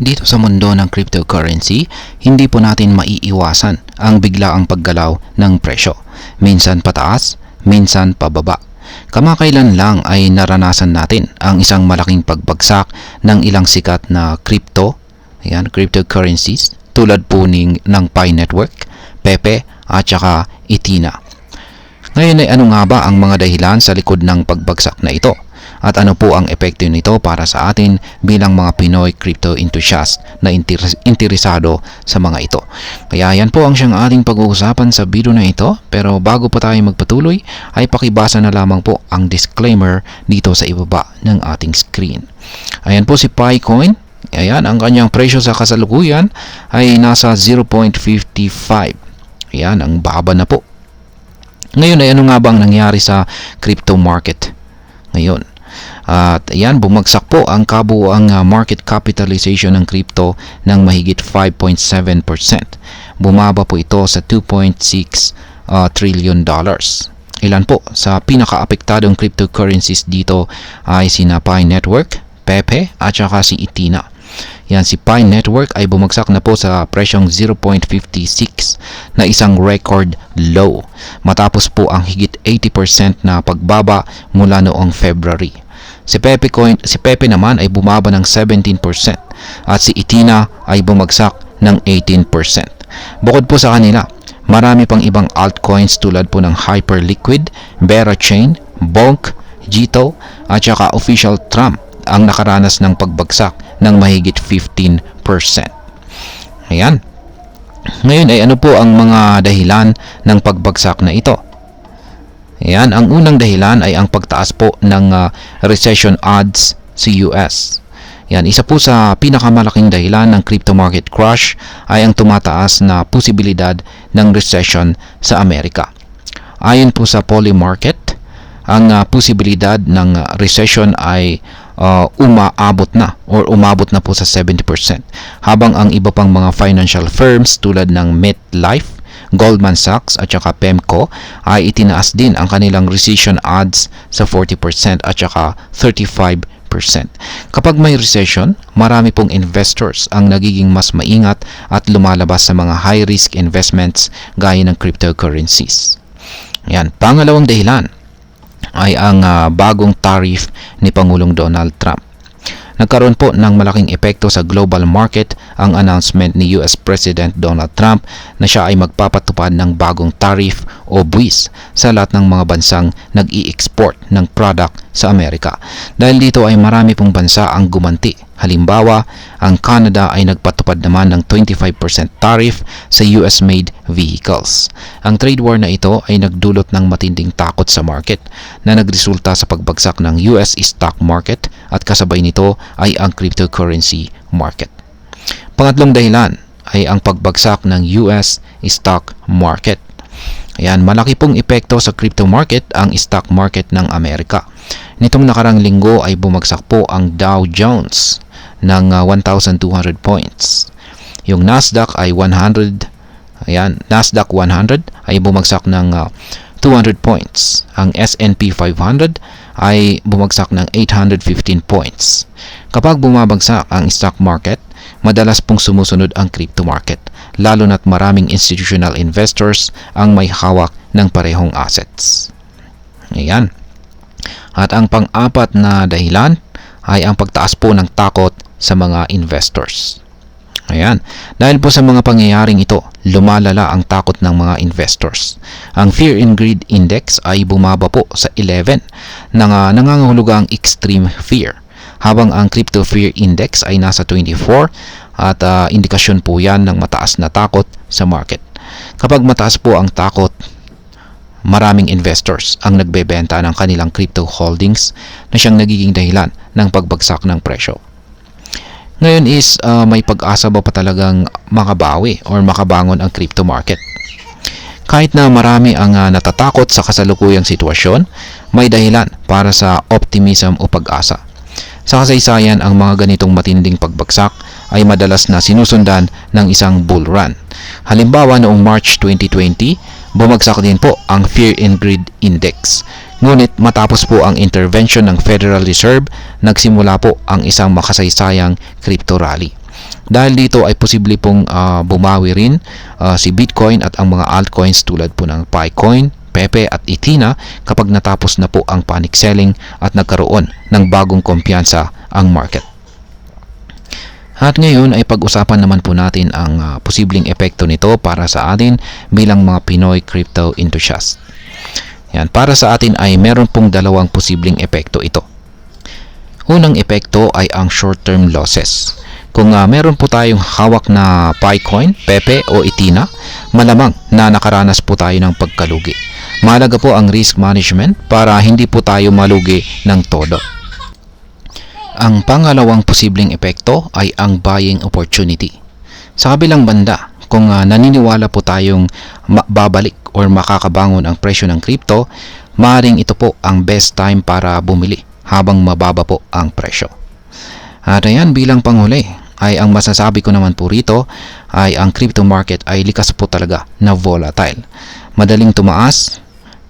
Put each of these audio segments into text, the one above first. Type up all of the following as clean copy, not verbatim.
Dito sa mundo ng cryptocurrency, hindi po natin maiiwasan ang biglaang paggalaw ng presyo. Minsan pataas, minsan pababa. Kamakailan lang ay naranasan natin ang isang malaking pagbagsak ng ilang sikat na cryptocurrencies tulad po ng Pi Network, Pepe at saka Ethena. Ngayon ay ano nga ba ang mga dahilan sa likod ng pagbagsak na ito? At ano po ang epekto nito para sa atin bilang mga Pinoy crypto enthusiast na interesado sa mga ito. Kaya yan po ang siyang ating pag-uusapan sa video na ito. Pero bago pa tayo magpatuloy ay pakibasa na lamang po ang disclaimer dito sa ibaba ng ating screen. Ayan po si Picoin. Ayan, ang kanyang presyo sa kasalukuyan ay nasa 0.55. Ayan, ang baba na po. Ngayon ay ano nga bang nangyari sa crypto market ngayon? At ayan, bumagsak po ang kabuuang market capitalization ng crypto ng mahigit 5.7%. Bumaba po ito sa 2.6 trillion dollars. Ilan po sa pinaka-apektadong cryptocurrencies dito ay sina Pi Network, Pepe at saka si Ethena. Yan, si Pi Network ay bumagsak na po sa presyong 0.56 na isang record low matapos po ang higit 80% na pagbaba mula noong February. Si Pepe naman ay bumaba ng 17% at si Ethena ay bumagsak ng 18%. Bukod po sa kanila, marami pang ibang altcoins tulad po ng Hyperliquid, Berachain, Bonk, Jito at saka Official Trump ang nakaranas ng pagbagsak ng mahigit 15%. Ayan. Ngayon ay ano po ang mga dahilan ng pagbagsak na ito? Ayan, ang unang dahilan ay ang pagtaas po ng recession odds sa US. Yan, isa po sa pinakamalaking dahilan ng crypto market crash ay ang tumataas na posibilidad ng recession sa Amerika. Ayon po sa Polymarket, ang posibilidad ng recession ay umabot na po sa 70%, habang ang iba pang mga financial firms tulad ng MetLife, Goldman Sachs at saka PEMCO ay itinaas din ang kanilang recession odds sa 40% at saka 35%. Kapag may recession, marami pong investors ang nagiging mas maingat at lumalabas sa mga high-risk investments gaya ng cryptocurrencies. Yan, pangalawang dahilan ay ang bagong tariff ni Pangulong Donald Trump. Nagkaroon po ng malaking epekto sa global market ang announcement ni US President Donald Trump na siya ay magpapatupad ng bagong tariff o buwis sa lahat ng mga bansang nag-i-export ng product sa Amerika. Dahil dito ay marami pong bansa ang gumanti. Halimbawa, ang Canada ay nagpatupad naman ng 25% tariff sa US-made vehicles. Ang trade war na ito ay nagdulot ng matinding takot sa market na nagresulta sa pagbagsak ng US stock market at kasabay nito ay ang cryptocurrency market. Pangatlong dahilan ay ang pagbagsak ng US stock market. Ayan, malaki pong epekto sa crypto market ang stock market ng Amerika. Nitong nakarang linggo ay bumagsak po ang Dow Jones ng 1,200 points. Yung Nasdaq ay 100. Ayan, Nasdaq 100 ay bumagsak ng 200 points. Ang S&P 500 ay bumagsak ng 815 points. Kapag bumabagsak ang stock market, madalas pong sumusunod ang crypto market, lalo na't maraming institutional investors ang may hawak ng parehong assets. Ayan. At ang pang-apat na dahilan ay ang pagtaas po ng takot sa mga investors. Ayan. Dahil po sa mga pangyayaring ito, lumalala ang takot ng mga investors. Ang Fear and Greed Index ay bumaba po sa 11 na nangangahulugang extreme fear, habang ang Crypto Fear Index ay nasa 24 at indikasyon po yan ng mataas na takot sa market. Kapag mataas po ang takot, maraming investors ang nagbebenta ng kanilang crypto holdings na siyang nagiging dahilan ng pagbagsak ng presyo. Ngayon is may pag-asa ba pa talagang makabawi or makabangon ang crypto market? Kahit na marami ang natatakot sa kasalukuyang sitwasyon, may dahilan para sa optimism o pag-asa. Sa kasaysayan, ang mga ganitong matinding pagbagsak ay madalas na sinusundan ng isang bull run. Halimbawa, noong March 2020, bumagsak din po ang Fear and Greed Index. Ngunit matapos po ang intervention ng Federal Reserve, nagsimula po ang isang makasaysayang crypto rally. Dahil dito ay posible pong bumawi rin si Bitcoin at ang mga altcoins tulad po ng Picoin, Pepe at Ethena kapag natapos na po ang panic selling at nagkaroon ng bagong kumpiyansa ang market. At ngayon ay pag-usapan naman po natin ang posibleng epekto nito para sa atin bilang mga Pinoy crypto enthusiast. Yan, para sa atin ay meron pong dalawang posibleng epekto ito. Unang epekto ay ang short-term losses. Kung meron po tayong hawak na Picoin, Pepe o Ethena, malamang na nakaranas po tayo ng pagkalugi. Mahalaga po ang risk management para hindi po tayo malugi ng todo. Ang pangalawang posibleng epekto ay ang buying opportunity. Sa kabilang banda, kung naniniwala po tayong babalik or makakabangon ang presyo ng crypto, maaaring ito po ang best time para bumili habang mababa po ang presyo. At ayan, bilang panghuli ay ang masasabi ko naman po rito ay ang crypto market ay likas po talaga na volatile. Madaling tumaas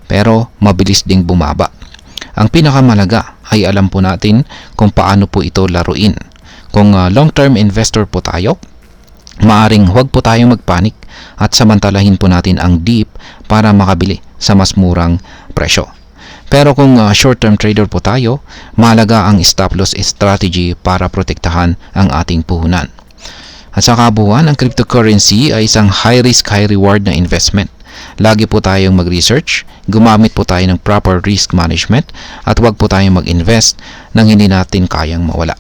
pero mabilis ding bumaba. Ang pinakamalaga ay alam po natin kung paano po ito laruin. Kung long-term investor po tayo, maaring huwag po tayong magpanik at samantalahin po natin ang dip para makabili sa mas murang presyo. Pero kung short-term trader po tayo, mahalaga ang stop loss strategy para protektahan ang ating puhunan. At sa kabuuan, ang cryptocurrency ay isang high risk, high reward na investment. Lagi po tayong mag-research, gumamit po tayo ng proper risk management at huwag po tayong mag-invest nang hindi natin kayang mawala.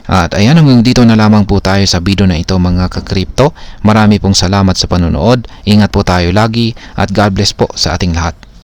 At ayan, hanggang dito na lamang po tayo sa video na ito mga ka-crypto. Marami pong salamat sa panonood. Ingat po tayo lagi at God bless po sa ating lahat.